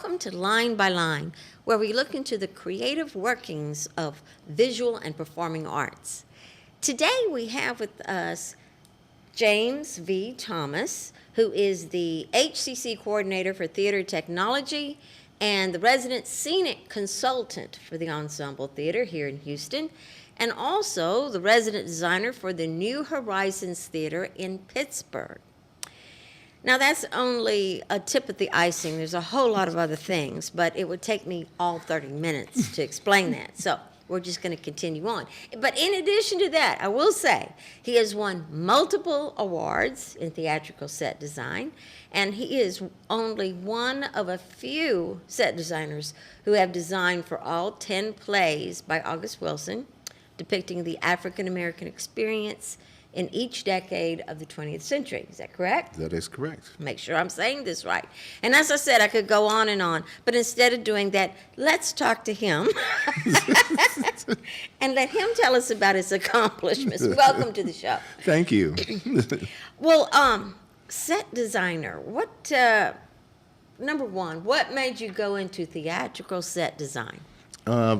Welcome to Line by Line, where we look into the creative workings of visual and performing arts. Today we have with us James V. Thomas, who is the HCC Coordinator for Theater Technology and the resident scenic consultant for the Ensemble Theater here in Houston, and also the resident designer for the New Horizons Theater in Pittsburgh. Now, that's only a tip of the icing. There's a whole lot of other things, but it would take me all 30 minutes to explain that. So we're just going to continue on. But in addition to that, I will say he has won multiple awards in theatrical set design, and he is only one of a few set designers who have designed for all 10 plays by August Wilson, depicting the African American experience in each decade of the 20th century. Is that correct? That is correct. Make sure I'm saying this right. And as I said, I could go on, but instead of doing that, let's talk to him and let him tell us about his accomplishments. Welcome to the show. Thank you. Well, set designer, number one, what made you go into theatrical set design?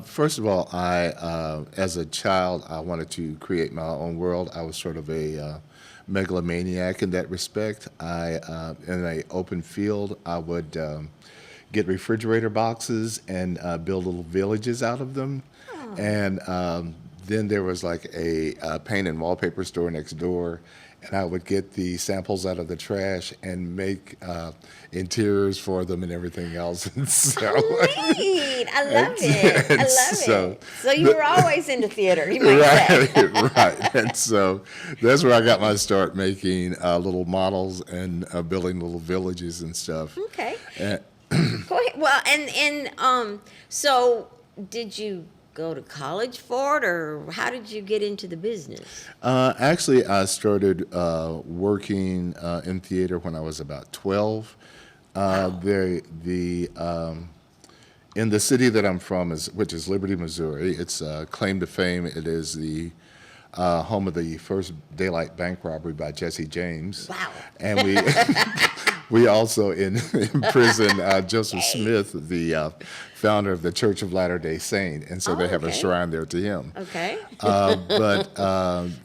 First of all, as a child, I wanted to create my own world. I was sort of a megalomaniac in that respect. In an open field, I would get refrigerator boxes and build little villages out of them. Oh. And then there was like a paint and wallpaper store next door, and I would get the samples out of the trash and make interiors for them and everything else. And so, neat! I love it. I love it. So you were always into theater, you might say. Right. And so that's where I got my start, making little models and building little villages and stuff. Okay. Go ahead. Well, and so did you go to college for it, or how did you get into the business? Actually, I started working in theater when I was about 12. Wow. In the city that I'm from, which is Liberty, Missouri, it's claim to fame. It is the home of the first daylight bank robbery by Jesse James. Wow. And we also imprisoned Joseph Smith, the founder of the Church of Latter-day Saint, and so they have a shrine there to him. Okay. But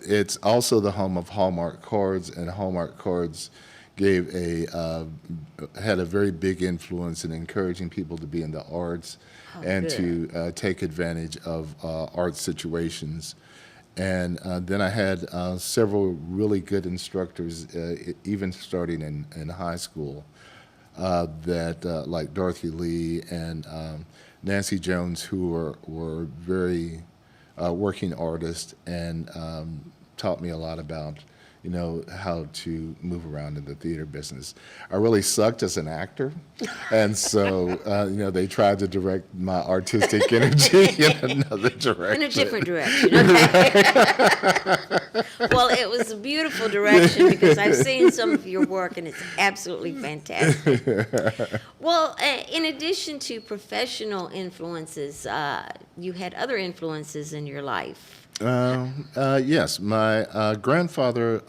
it's also the home of Hallmark cards, and Hallmark cards had a very big influence in encouraging people to be in the arts and good. To take advantage of art situations. And then I had several really good instructors, even starting in high school, like Dorothy Lee and Nancy Jones, who were very working artists and taught me a lot about how to move around in the theater business. I really sucked as an actor, and so they tried to direct my artistic energy in another direction. In a different direction, okay. Well, it was a beautiful direction because I've seen some of your work, and it's absolutely fantastic. Well, in addition to professional influences, you had other influences in your life. Yes, my grandfather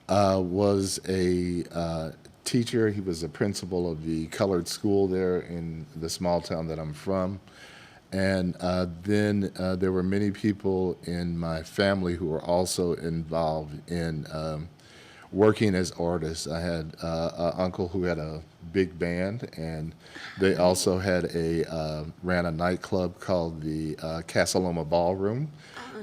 was a teacher. He was a principal of the colored school there in the small town that I'm from. And then there were many people in my family who were also involved in working as artists. I had an uncle who had a big band, and they also ran a nightclub called the Casaloma Ballroom.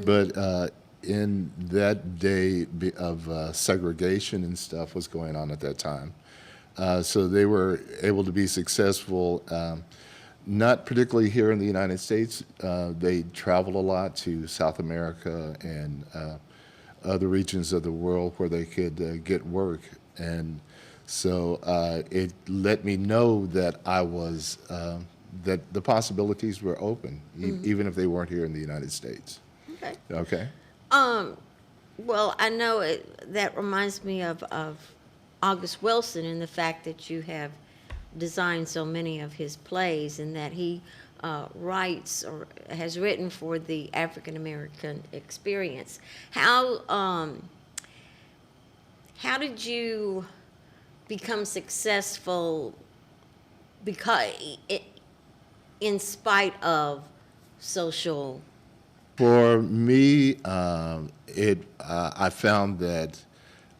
But in that day of segregation and stuff was going on at that time. So they were able to be successful, not particularly here in the United States. They traveled a lot to South America and other regions of the world where they could get work. And so it let me know that that the possibilities were open, even if they weren't here in the United States. Okay. Okay. Well, I know that reminds me of August Wilson and the fact that you have designed so many of his plays, and that he writes or has written for the African American experience. How did you become successful because in spite of social. For me, I found that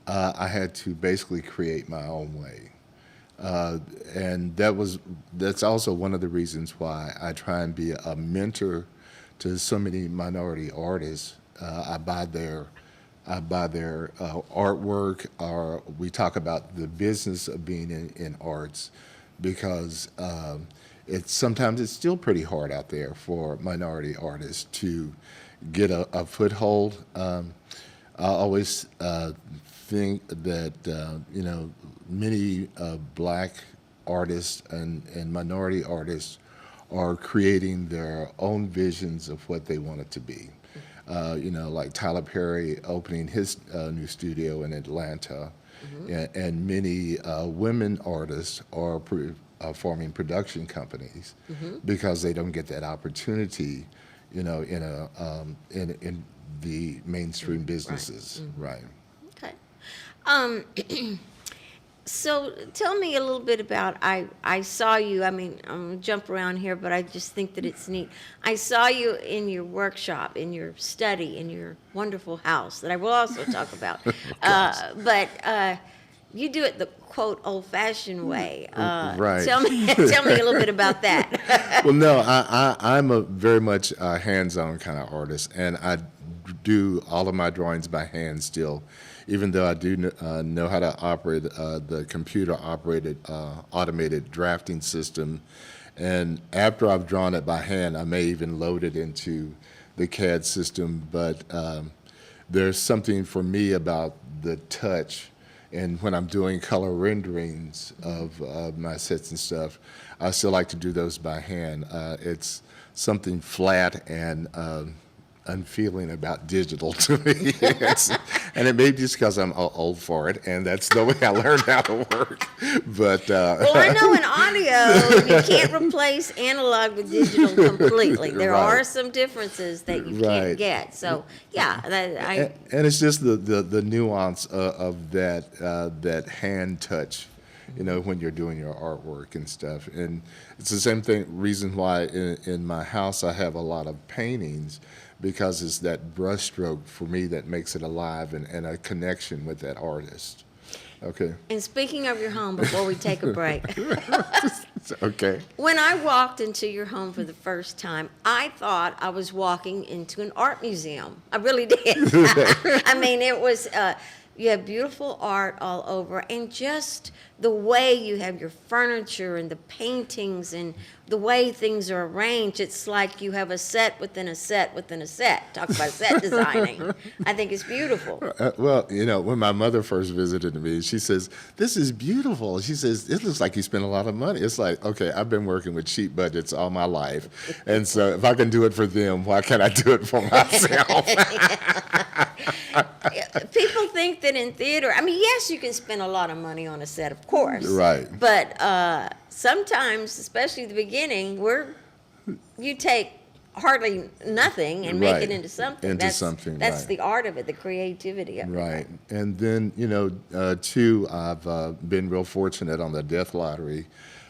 I had to basically create my own way. And that's also one of the reasons why I try and be a mentor to so many minority artists. I buy their artwork, or we talk about the business of being in arts, because sometimes it's still pretty hard out there for minority artists to get a foothold. I always think that many black artists and minority artists are creating their own visions of what they want it to be. Like Tyler Perry opening his new studio in Atlanta, and many women artists are forming production companies because they don't get that opportunity, in the mainstream businesses, right? Okay. So tell me a little bit about, I saw you, I'm going to jump around here, but I just think that it's neat. I saw you in your workshop, in your study, in your wonderful house that I will also talk about. But you do it the, quote, old-fashioned way. Right. Tell me a little bit about that. Well, no, I'm a very much hands-on kind of artist, and I do all of my drawings by hand still, even though I do know how to operate the computer-operated automated drafting system. And after I've drawn it by hand, I may even load it into the CAD system. But there's something for me about the touch. And when I'm doing color renderings of my sets and stuff, I still like to do those by hand. It's something flat and unfeeling about digital to me. And it may be just because I'm old for it, and that's the way I learned how to work. But well, I know in audio, you can't replace analog with digital completely. There Right. are some differences that you Right. can't get. So, yeah, and it's just the nuance of that hand touch, when you're doing your artwork and stuff. And it's the same reason why in my house I have a lot of paintings, because it's that brushstroke for me that makes it alive and a connection with that artist. Okay. And speaking of your home, before we take a break, Okay. when I walked into your home for the first time, I thought I was walking into an art museum. I really did. It was, you have beautiful art all over, and just the way you have your furniture and the paintings and the way things are arranged, it's like you have a set within a set within a set. Talk about set designing. I think it's beautiful. Well, when my mother first visited me, she says, "This is beautiful." She says, "It looks like you spent a lot of money." It's like, okay, I've been working with cheap budgets all my life. And so if I can do it for them, why can't I do it for myself? People think that in theater, yes, you can spend a lot of money on a set, of course. Right. But sometimes, especially the beginning, you take hardly nothing and make Right. it into something. Into something, That's right. the art of it, the creativity of it. Right. And then, too, I've been real fortunate on the death lottery.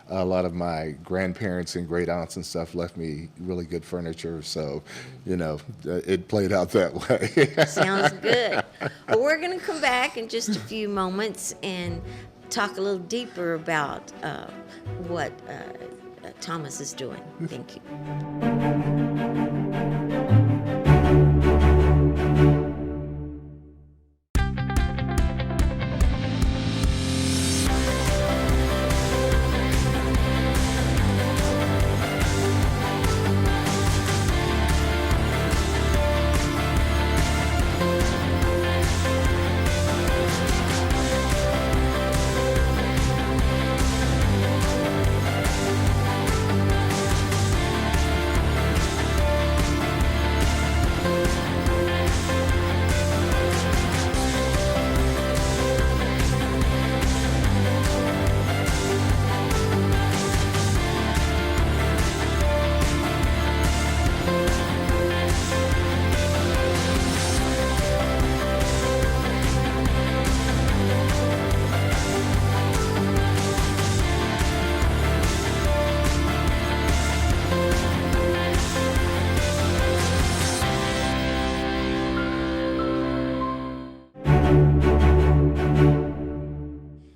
A lot of my grandparents and great aunts and stuff left me really good furniture. So, it played out that way. Sounds good. Well, we're going to come back in just a few moments and talk a little deeper about what Thomas is doing. Thank you.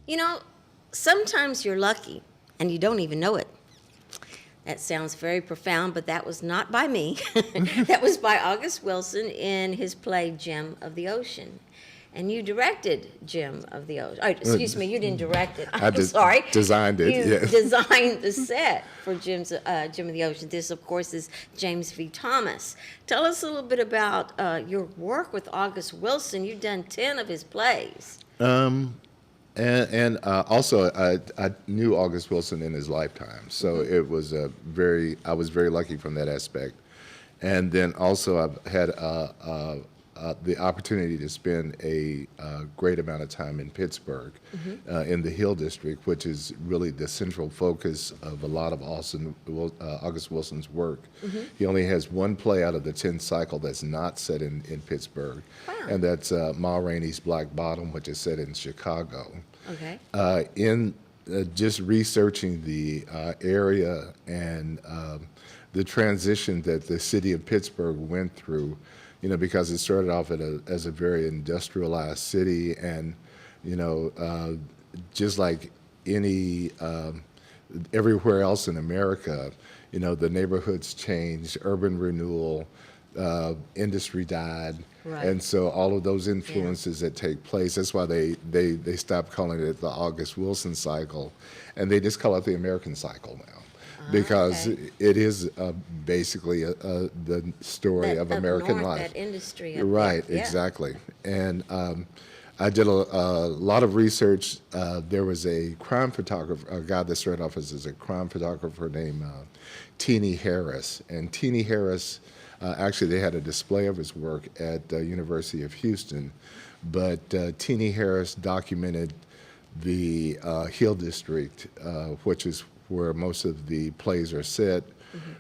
You know, sometimes you're lucky and you don't even know it. That sounds very profound, but that was not by me. That was by August Wilson in his play Gem of the Ocean. And you directed Gem of the Ocean. Oh, excuse me, you didn't direct it. I'm sorry. Designed it, You yes. designed the set for Gem of the Ocean. This, of course, is James V. Thomas. Tell us a little bit about your work with August Wilson. You've done 10 of his plays. And also, I knew August Wilson in his lifetime, so it was I was very lucky from that aspect. And then also, I've had the opportunity to spend a great amount of time in Pittsburgh, in the Hill District, which is really the central focus of a lot of August Wilson's work. He only has one play out of the 10 cycle that's not set in Pittsburgh, and that's Ma Rainey's Black Bottom, which is set in Chicago. Okay. In just researching the area and the transition that the city of Pittsburgh went through, because it started off as a very industrialized city, and just like any everywhere else in America, the neighborhoods changed, urban renewal, industry died, Right. and so all of those influences that take place. That's why they stopped calling it the August Wilson cycle, and they just call it the American cycle now. Because okay. it is basically the story That of up American north, life. that industry up Right, there. Yeah. exactly. And I did a lot of research. There was a crime photographer, a guy that started off as a crime photographer named Teenie Harris. And Teenie Harris, actually, they had a display of his work at the University of Houston. But Teenie Harris documented the Hill District, which is where most of the plays are set,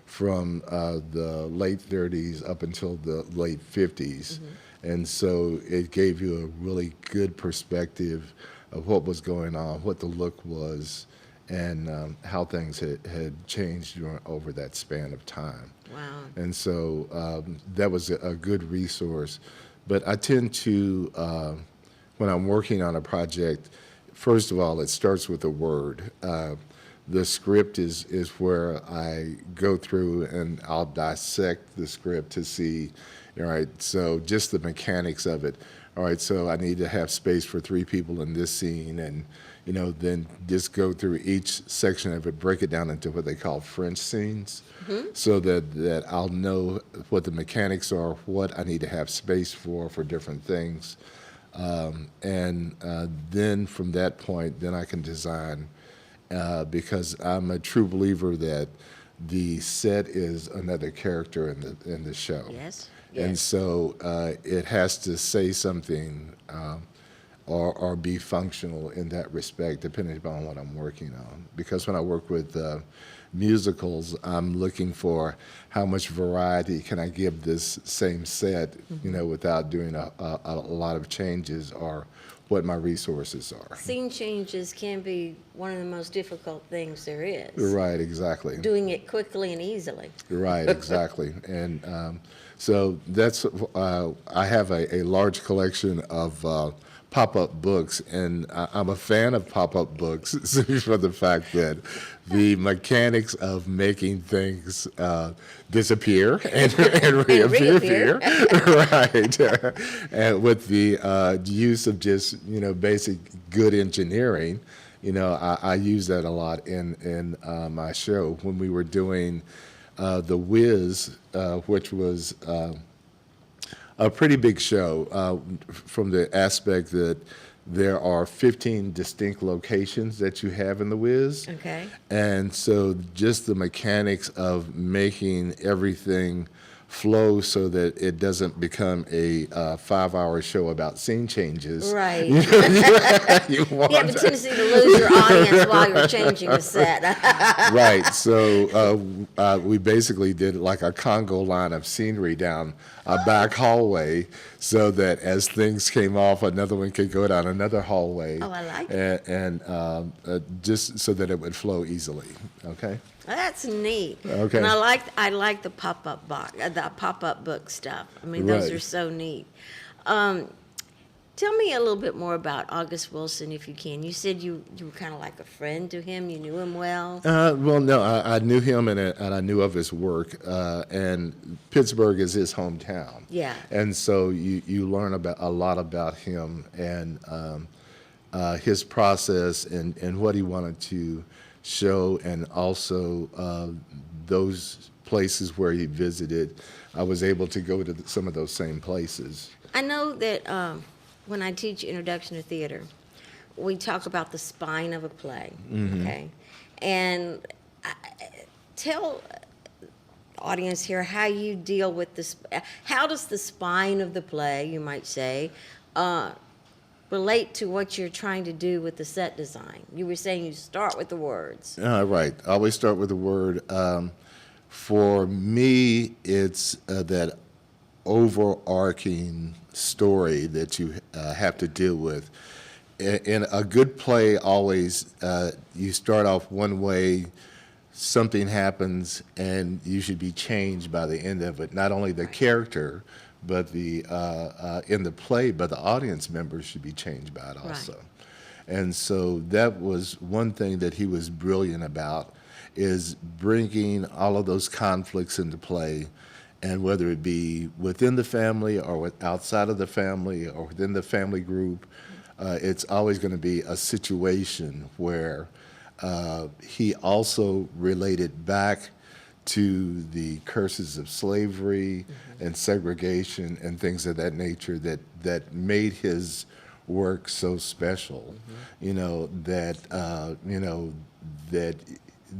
from the late 30s up until the late 50s. And so it gave you a really good perspective of what was going on, what the look was, and how things had changed over that span of time. Wow. And so that was a good resource. But I tend to, when I'm working on a project, first of all, it starts with a word. The script is where I go through and I'll dissect the script to see, all right, so just the mechanics of it. All right, so I need to have space for 3 people in this scene, and then just go through each section of it, break it down into what they call French scenes, so that I'll know what the mechanics are, what I need to have space for different things. And then from that point, then I can design, because I'm a true believer that the set is another character in the show. Yes. And Yes. so it has to say something or be functional in that respect, depending upon what I'm working on. Because when I work with musicals, I'm looking for how much variety can I give this same set, without doing a lot of changes, or what my resources are. Scene changes can be one of the most difficult things there is. Right, exactly. Doing it quickly and easily. Right, exactly. And so that's, I have a large collection of pop-up books, and I'm a fan of pop-up books for the fact that the mechanics of making things disappear and reappear. Right. And with the use of just, basic good engineering, I use that a lot in my show. When we were doing The Wiz, which was a pretty big show, from the aspect that there are 15 distinct locations that you have in The Wiz. Okay. And so just the mechanics of making everything flow so that it doesn't become a 5-hour show about scene changes. Right. You You have a tendency to lose your audience while you're changing the set. Right. So we basically did like a Congo line of scenery down a back hallway, so that as things came off, another one could go down another hallway. Oh, I like it. And just so that it would flow easily. Okay. That's neat. Okay. And I like the pop-up book stuff. I mean, those Right. are so neat. Tell me a little bit more about August Wilson, if you can. You said you were kind of like a friend to him. You knew him well. Well, no, I knew him and I knew of his work. And Pittsburgh is his hometown. Yeah. And so you learn a lot about him and his process and what he wanted to show, and also those places where he visited. I was able to go to some of those same places. I know that when I teach Introduction to Theater, we talk about the spine of a play, okay? And tell the audience here how you deal with this. How does the spine of the play, you might say, relate to what you're trying to do with the set design? You were saying you start with the words. Right. I always start with the word. For me, it's that overarching story that you have to deal with. In a good play, always you start off one way, something happens, and you should be changed by the end of it. Not only the character, but in the play, but the audience members should be changed by it also. Right. And so that was one thing that he was brilliant about, is bringing all of those conflicts into play, and whether it be within the family or outside of the family or within the family group, it's always going to be a situation where he also related back to the curses of slavery and segregation and things of that nature that made his work so special. That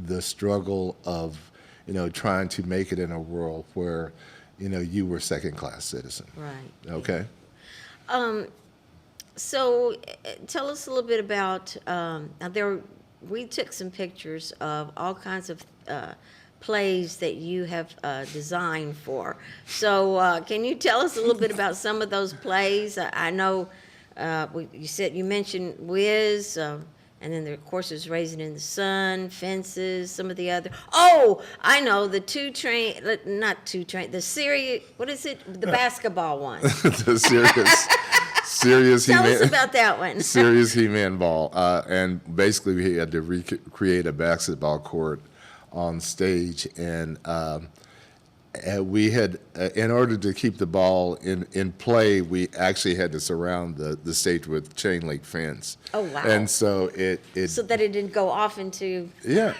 the struggle of trying to make it in a world where you were second-class citizen. Right. Okay. So tell us a little bit about, we took some pictures of all kinds of plays that you have designed for. So can you tell us a little bit about some of those plays? I know you mentioned Wiz, and then there, of course, there's Raising in the Sun, Fences, some of the other. Oh, I know, the the series, what is it? The basketball one. The serious Tell He-Man. us about that one. Serious He-Man ball. And basically we had to recreate a basketball court on stage, and we had, in order to keep the ball in play, we actually had to surround the stage with chain link fence. Oh, wow. And so it So that it didn't go off into, yeah.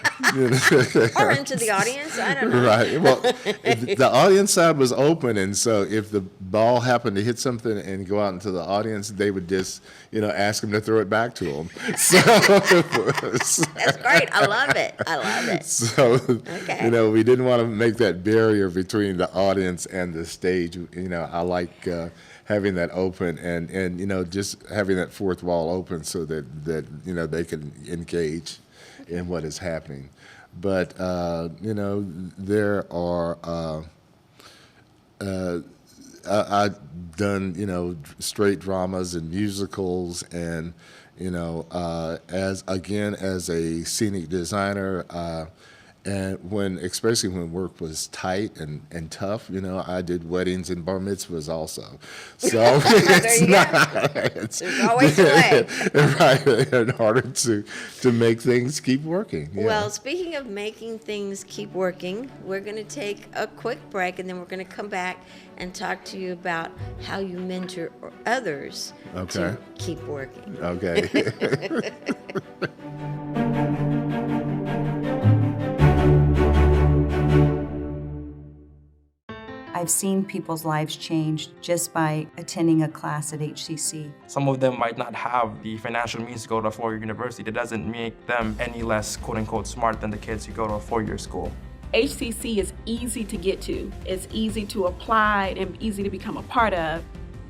or into the audience, I don't know. Right. Well, the audience side was open, and so if the ball happened to hit something and go out into the audience, they would just, ask them to throw it back to them. So, That's great. I love it. I love it. So, Okay. we didn't want to make that barrier between the audience and the stage. I like having that open and just having that fourth wall open so that they can engage in what is happening. But there are I've done straight dramas and musicals, and as a scenic designer, and especially when work was tight and tough, I did weddings and bar mitzvahs also. So it's There's always a way. right, in order to make things keep working. Yeah. Well, speaking of making things keep working, we're going to take a quick break, and then we're going to come back and talk to you about how you mentor others to keep working. Okay. I've seen people's lives change just by attending a class at HCC. Some of them might not have the financial means to go to a four-year university. That doesn't make them any less quote-unquote smart than the kids who go to a four-year school. HCC is easy to get to. It's easy to apply and easy to become a part of.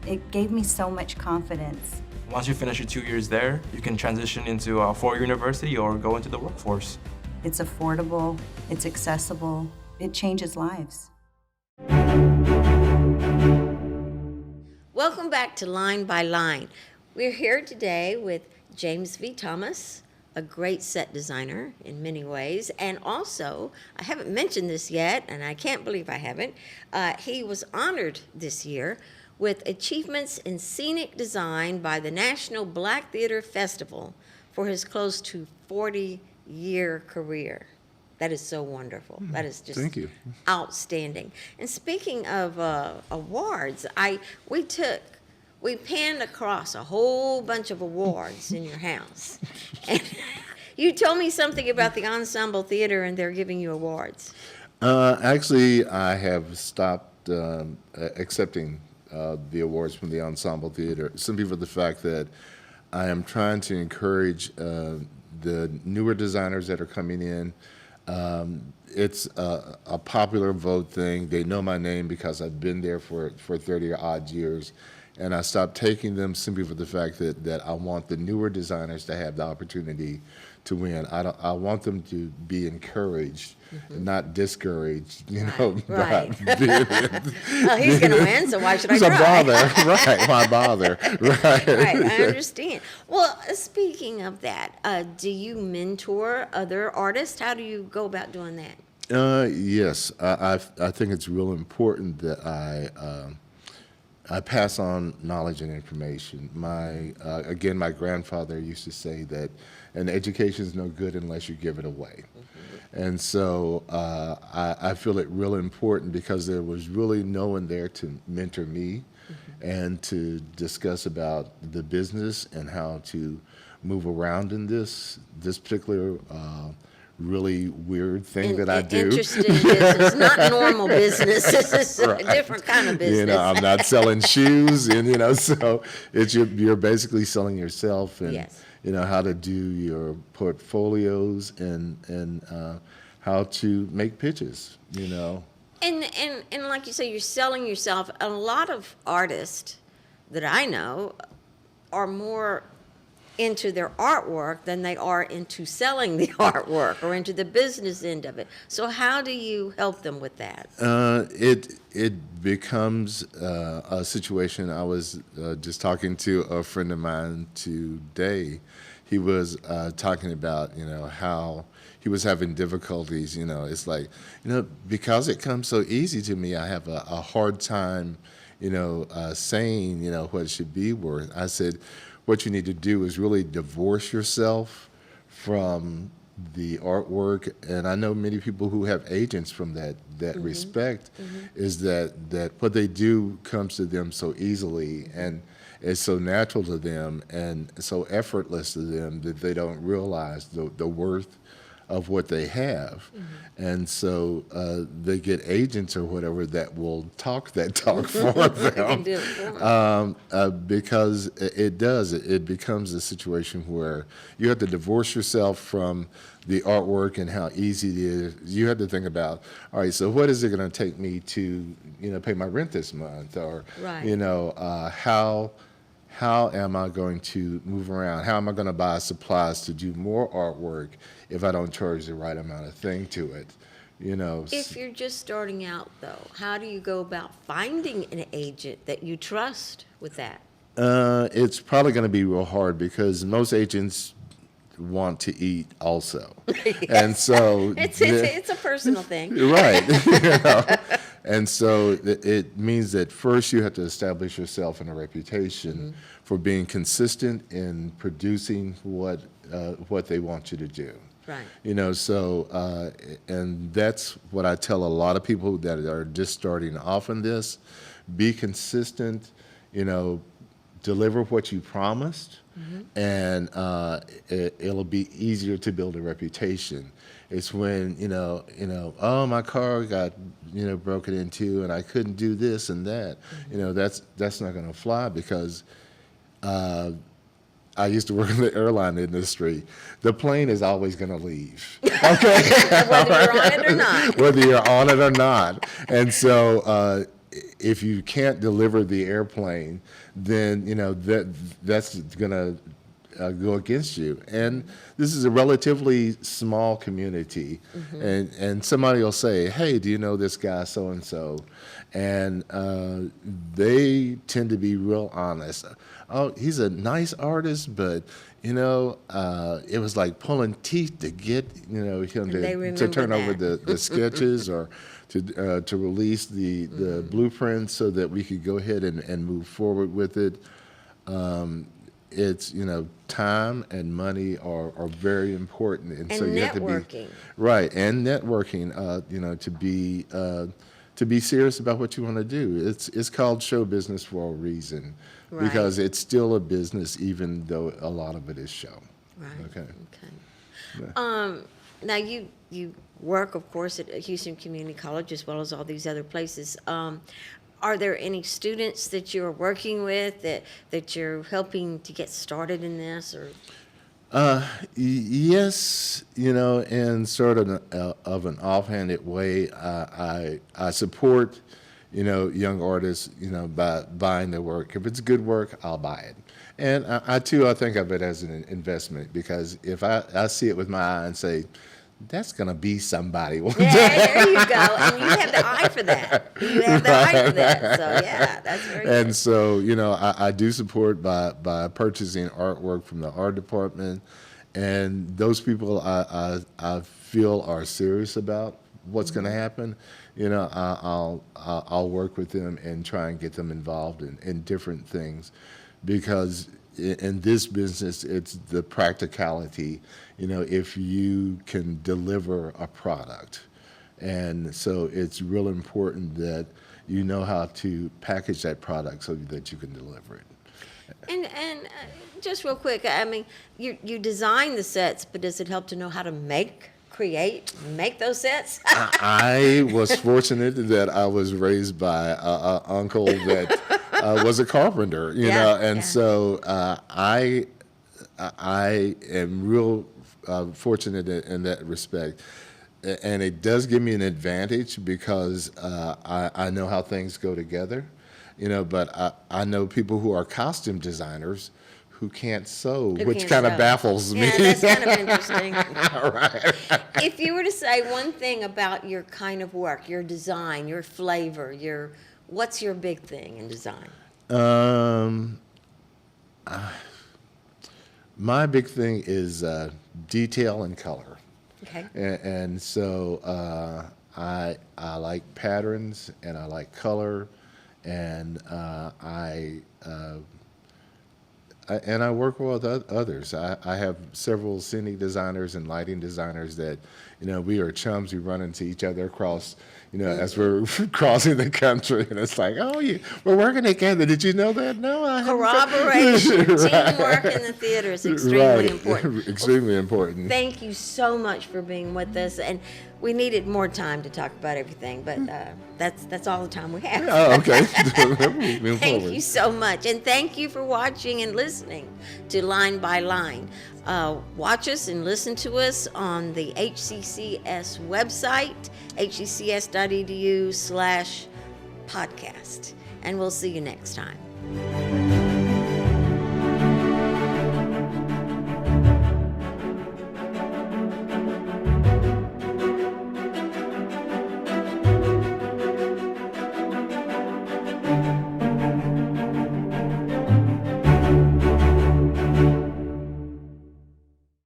It gave me so much confidence. Once you finish your 2 years there, you can transition into a four-year university or go into the workforce. It's affordable, it's accessible, it changes lives. Welcome back to Line by Line. We're here today with James V. Thomas, a great set designer in many ways, and also, I haven't mentioned this yet, and I can't believe I haven't, he was honored this year with achievements in scenic design by the National Black Theater Festival for his close to 40-year career. That is so wonderful. That is just Thank you. outstanding. And speaking of awards, we panned across a whole bunch of awards in your house. And you told me something about the Ensemble Theater and they're giving you awards. Actually, I have stopped accepting the awards from the Ensemble Theater simply for the fact that I am trying to encourage the newer designers that are coming in. It's a popular vote thing. They know my name because I've been there for 30 odd years. And I stopped taking them simply for the fact that I want the newer designers to have the opportunity to win. I want them to be encouraged, not discouraged, Right. by being, Oh, he's going to win, so why should I so try? bother, right, why bother, right. Right, I understand. Well, speaking of that, do you mentor other artists? How do you go about doing that? Yes, I think it's real important that I pass on knowledge and information. Again, my grandfather used to say that an education is no good unless you give it away. And so I feel it real important because there was really no one there to mentor me and to discuss about the business and how to move around in this particular really weird thing that I do. Interesting business, not normal business. This is a different kind of business. I'm not selling shoes, and so you're basically selling yourself, and Yes. how to do your portfolios and how to make pitches. And like you say, you're selling yourself. A lot of artists that I know are more into their artwork than they are into selling the artwork or into the business end of it. So how do you help them with that? It becomes a situation. I was just talking to a friend of mine today. He was talking about how he was having difficulties. It's like because it comes so easy to me, I have a hard time saying what it should be worth. I said, what you need to do is really divorce yourself from the artwork. And I know many people who have agents from that respect, is that what they do comes to them so easily and it's so natural to them and so effortless to them that they don't realize the worth of what they have. And so they get agents or whatever that will talk that talk for them. do it for them. Because it becomes a situation where you have to divorce yourself from the artwork and how easy it is. You have to think about, all right, so what is it going to take me to pay my rent this month, or Right. how am I going to move around? How am I going to buy supplies to do more artwork if I don't charge the right amount of thing to it? If you're just starting out, though, how do you go about finding an agent that you trust with that? It's probably going to be real hard because most agents want to eat also. And so It's a personal thing. right. And so it means that first you have to establish yourself in a reputation for being consistent in producing what they want you to do. Right. So and that's what I tell a lot of people that are just starting off in this. Be consistent, deliver what you promised, and it'll be easier to build a reputation. It's when oh, my car got broken into and I couldn't do this and that. That's not going to fly because I used to work in the airline industry. The plane is always going to leave. Okay, Whether you're on it or not. whether you're on it or not. And so if you can't deliver the airplane, then that's going to go against you. And this is a relatively small community, and somebody will say, "Hey, do you know this guy so and so?" And they tend to be real honest. Oh, he's a nice artist, but it was like pulling teeth to get him they to remember turn over that. the sketches or to release the blueprints so that we could go ahead and move forward with it. It's time and money are very important, and so And you have to be networking. right, and networking. To be serious about what you want to do. It's called show business for a reason, because it's still a business, even though a lot of it is show. Right. Okay. Okay. Now you work, of course, at Houston Community College as well as all these other places. Are there any students that you're working with that you're helping to get started in this, or? Yes, in sort of an offhanded way, I support, young artists, by buying their work. If it's good work, I'll buy it. And I think of it as an investment, because if I see it with my eye and say, that's going to be somebody one Yeah, day. there you go. And you have the eye for that. You have the eye for that. So, yeah, that's very good. And so, I do support by purchasing artwork from the art department, and those people I feel are serious about what's going to happen. I'll work with them and try and get them involved in different things, because in this business, it's the practicality. If you can deliver a product. And so it's real important that you know how to package that product so that you can deliver it. And just real quick, I mean, you design the sets, but does it help to know how to make those sets? I was fortunate that I was raised by an uncle that was a carpenter, and so I am real fortunate in that respect. And it does give me an advantage, because I know how things go together, but I know people who are costume designers who can't sew, which can't kind of sew. baffles me. Yeah, that's kind of interesting. Right. If you were to say one thing about your kind of work, your design, your flavor, what's your big thing in design? My big thing is detail and color. Okay. And so I like patterns, and I like color, and I work with others. I have several scenic designers and lighting designers that, we are chums. We run into each other across, as we're crossing the country, and it's like, oh, we're working together. Did you know that? No, I haven't. Corroboration, teamwork in the theater is extremely important. Extremely important. Thank you so much for being with us, and we needed more time to talk about everything, but that's all the time we have. Oh, okay. Thank you so much, and thank you for watching and listening to Line by Line. Watch us and listen to us on the HCCS website, hccs.edu/podcast, and we'll see you next time.